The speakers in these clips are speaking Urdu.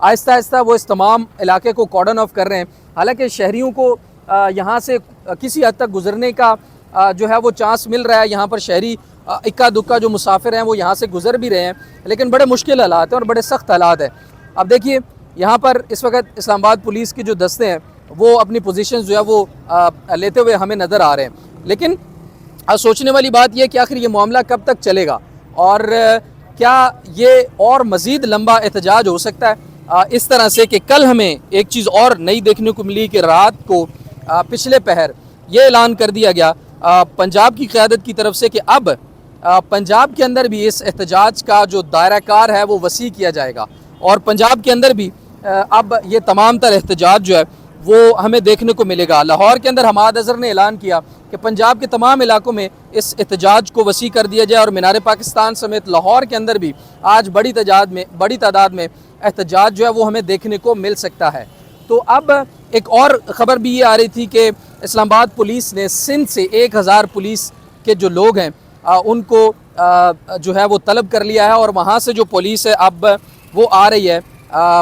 آہستہ آہستہ وہ اس تمام علاقے کو کارڈن آف کر رہے ہیں. حالانکہ شہریوں کو یہاں سے کسی حد تک گزرنے کا جو ہے وہ چانس مل رہا ہے. یہاں پر شہری اکا دکا جو مسافر ہیں وہ یہاں سے گزر بھی رہے ہیں, لیکن بڑے مشکل حالات ہیں اور بڑے سخت حالات ہیں. اب دیکھیے یہاں پر اس وقت اسلام آباد پولیس کی جو دستے ہیں وہ اپنی پوزیشنز جو ہے وہ لیتے ہوئے ہمیں نظر آ رہے ہیں. لیکن سوچنے والی بات یہ کہ آخر یہ معاملہ کب تک چلے گا, اور کیا یہ اور مزید لمبا احتجاج ہو سکتا ہے اس طرح سے کہ کل ہمیں ایک چیز اور نئی دیکھنے کو ملی کہ رات کو پچھلے پہر یہ اعلان کر دیا گیا پنجاب کی قیادت کی طرف سے کہ اب پنجاب کے اندر بھی اس احتجاج کا جو دائرہ کار ہے وہ وسیع کیا جائے گا, اور پنجاب کے اندر بھی اب یہ تمام تر احتجاج جو ہے وہ ہمیں دیکھنے کو ملے گا. لاہور کے اندر حماد اظہر نے اعلان کیا کہ پنجاب کے تمام علاقوں میں اس احتجاج کو وسیع کر دیا جائے, اور مینار پاکستان سمیت لاہور کے اندر بھی آج بڑی تعداد میں احتجاج جو ہے وہ ہمیں دیکھنے کو مل سکتا ہے. تو اب ایک اور خبر بھی یہ آ رہی تھی کہ اسلام آباد پولیس نے سندھ سے 1000 پولیس کے جو لوگ ہیں ان کو جو ہے وہ طلب کر لیا ہے, اور وہاں سے جو پولیس ہے اب وہ آ رہی ہے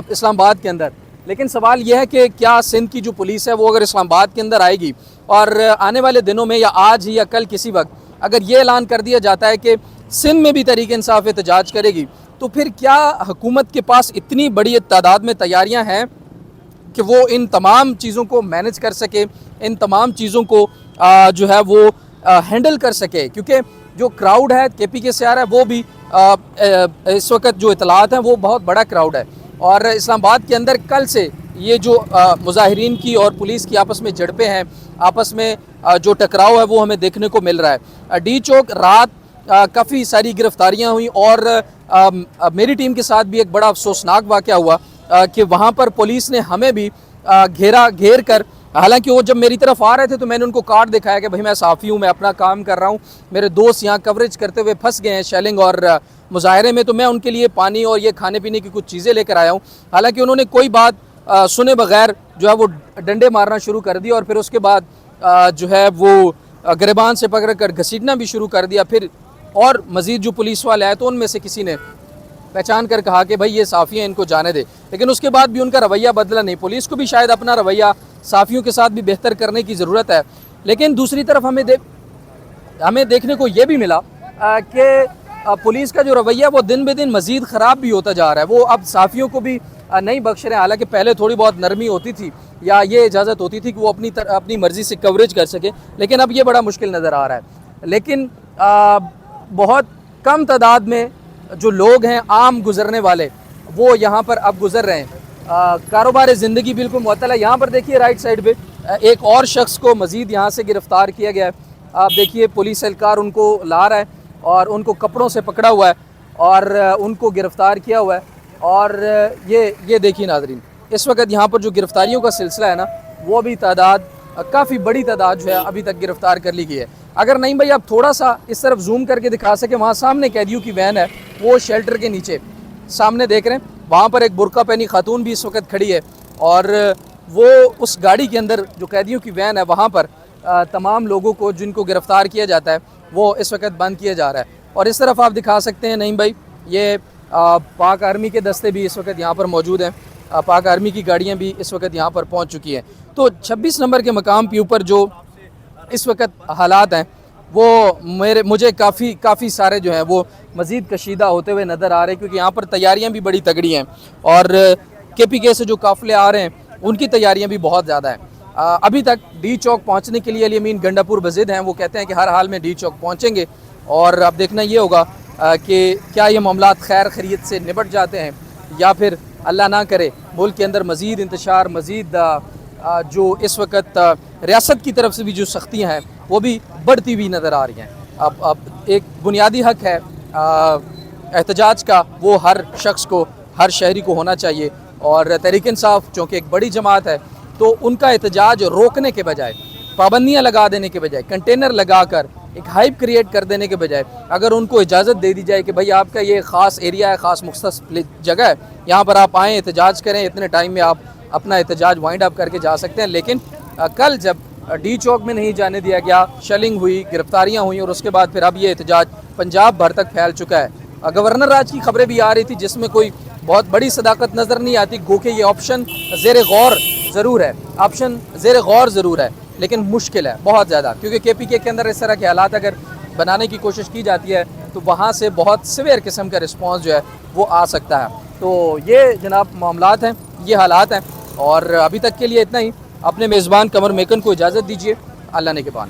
اسلام آباد کے اندر. لیکن سوال یہ ہے کہ کیا سندھ کی جو پولیس ہے وہ اگر اسلام آباد کے اندر آئے گی اور آنے والے دنوں میں یا آج ہی یا کل کسی وقت اگر یہ اعلان کر دیا جاتا ہے کہ سندھ میں بھی تحریک انصاف احتجاج کرے گی, تو پھر کیا حکومت کے پاس اتنی بڑی تعداد میں تیاریاں ہیں کہ وہ ان تمام چیزوں کو مینج کر سکے, ان تمام چیزوں کو جو ہے وہ ہینڈل کر سکے؟ کیونکہ جو کراؤڈ ہے کے پی کے سے آ رہا ہے وہ بھی اس وقت جو اطلاعات ہیں وہ بہت بڑا کراؤڈ ہے, اور اسلام آباد کے اندر کل سے یہ جو مظاہرین کی اور پولیس کی آپس میں جھڑپیں ہیں, آپس میں جو ٹکراؤ ہے وہ ہمیں دیکھنے کو مل رہا ہے. ڈی چوک رات کافی ساری گرفتاریاں ہوئیں, اور میری ٹیم کے ساتھ بھی ایک بڑا افسوسناک واقعہ ہوا کہ وہاں پر پولیس نے ہمیں بھی گھیر کر, حالانکہ وہ جب میری طرف آ رہے تھے تو میں نے ان کو کارڈ دکھایا کہ بھائی میں صحافی ہوں, میں اپنا کام کر رہا ہوں, میرے دوست یہاں کوریج کرتے ہوئے پھنس گئے ہیں شیلنگ اور مظاہرے میں, تو میں ان کے لیے پانی اور یہ کھانے پینے کی کچھ چیزیں لے کر آیا ہوں. حالانکہ انہوں نے کوئی بات سنے بغیر جو ہے وہ ڈنڈے مارنا شروع کر دیا, اور پھر اس کے بعد جو ہے وہ گریبان سے پکڑ کر گھسیٹنا بھی شروع کر دیا. پھر اور مزید جو پولیس والے آئے تو ان میں سے کسی نے پہچان کر کہا کہ بھائی یہ صحافی ہیں, ان کو جانے دے, لیکن اس کے بعد بھی ان کا رویہ بدلا نہیں. پولیس کو بھی شاید اپنا رویہ صحافیوں کے ساتھ بھی بہتر کرنے کی ضرورت ہے. لیکن دوسری طرف ہمیں دیکھنے کو یہ بھی ملا کہ پولیس کا جو رویہ وہ دن بہ دن مزید خراب بھی ہوتا جا رہا ہے. وہ اب صحافیوں کو بھی نہیں بخش رہے ہیں, حالانکہ پہلے تھوڑی بہت نرمی ہوتی تھی یا یہ اجازت ہوتی تھی کہ وہ اپنی مرضی سے کوریج کر سکے, لیکن اب یہ بڑا مشکل نظر آ رہا ہے. لیکن بہت کم تعداد میں جو لوگ ہیں عام گزرنے والے وہ یہاں پر اب گزر رہے ہیں. کاروبار زندگی بالکل معطل ہے. یہاں پر دیکھیے رائٹ سائڈ پہ ایک اور شخص کو مزید یہاں سے گرفتار کیا گیا ہے. آپ دیکھیے پولیس اہلکار ان کو لا رہا ہے اور ان کو کپڑوں سے پکڑا ہوا ہے اور ان کو گرفتار کیا ہوا ہے. اور یہ دیکھیے ناظرین, اس وقت یہاں پر جو گرفتاریوں کا سلسلہ ہے نا وہ بھی کافی بڑی تعداد جو ہے ابھی تک گرفتار کر لی گئی ہے. اگر نہیں بھائی آپ تھوڑا سا اس طرف زوم کر کے دکھا سکیں, وہاں سامنے قیدیوں کی وین ہے, وہ شیلٹر کے نیچے سامنے دیکھ رہے ہیں, وہاں پر ایک برقع پہنی خاتون بھی اس وقت کھڑی ہے, اور وہ اس گاڑی کے اندر جو قیدیوں کی وین ہے وہاں پر تمام لوگوں کو جن کو گرفتار کیا جاتا ہے وہ اس وقت بند کیا جا رہا ہے. اور اس طرف آپ دکھا سکتے ہیں نہیں بھائی یہ پاک آرمی کے دستے بھی اس وقت یہاں پر موجود ہیں, پاک آرمی کی گاڑیاں بھی اس وقت یہاں پر پہنچ چکی ہیں. تو 26 نمبر کے مقام کے اوپر جو اس وقت حالات ہیں وہ مجھے کافی سارے جو ہیں وہ مزید کشیدہ ہوتے ہوئے نظر آ رہے ہیں, کیونکہ یہاں پر تیاریاں بھی بڑی تگڑی ہیں, اور کے پی کے سے جو قافلے آ رہے ہیں ان کی تیاریاں بھی بہت زیادہ ہیں. ابھی تک ڈی چوک پہنچنے کے لیے علی امین گنڈاپور بضد ہیں, وہ کہتے ہیں کہ ہر حال میں ڈی چوک پہنچیں گے, اور اب دیکھنا یہ ہوگا کہ کیا یہ معاملات خیر خیریت سے نبٹ جاتے ہیں یا پھر اللہ نہ کرے ملک کے اندر مزید انتشار, مزید جو اس وقت ریاست کی طرف سے بھی جو سختیاں ہیں وہ بھی بڑھتی ہوئی نظر آ رہی ہیں. اب ایک بنیادی حق ہے احتجاج کا, وہ ہر شخص کو, ہر شہری کو ہونا چاہیے, اور تحریک انصاف چونکہ ایک بڑی جماعت ہے تو ان کا احتجاج روکنے کے بجائے, پابندیاں لگا دینے کے بجائے, کنٹینر لگا کر ایک ہائپ کریٹ کر دینے کے بجائے اگر ان کو اجازت دے دی جائے کہ بھائی آپ کا یہ خاص ایریا ہے, خاص مختص جگہ ہے, یہاں پر آپ آئیں احتجاج کریں, اتنے ٹائم میں آپ اپنا احتجاج وائنڈ اپ کر کے جا سکتے ہیں. لیکن کل جب ڈی چوک میں نہیں جانے دیا گیا, شیلنگ ہوئی, گرفتاریاں ہوئیں, اور اس کے بعد پھر اب یہ احتجاج پنجاب بھر تک پھیل چکا ہے. گورنر راج کی خبریں بھی آ رہی تھی جس میں کوئی بہت بڑی صداقت نظر نہیں آتی، گو کہ یہ آپشن زیر غور ضرور ہے، آپشن زیر غور ضرور ہے، لیکن مشکل ہے بہت زیادہ، کیونکہ کے پی کے اندر اس طرح کے حالات اگر بنانے کی کوشش کی جاتی ہے تو وہاں سے بہت سویئر قسم کا رسپانس جو ہے وہ آ سکتا ہے۔ تو یہ جناب معاملات ہیں، یہ حالات ہیں، اور ابھی تک کے لیے اتنا ہی۔ اپنے میزبان قمر میکن کو اجازت دیجیے، اللہ نے کے بان۔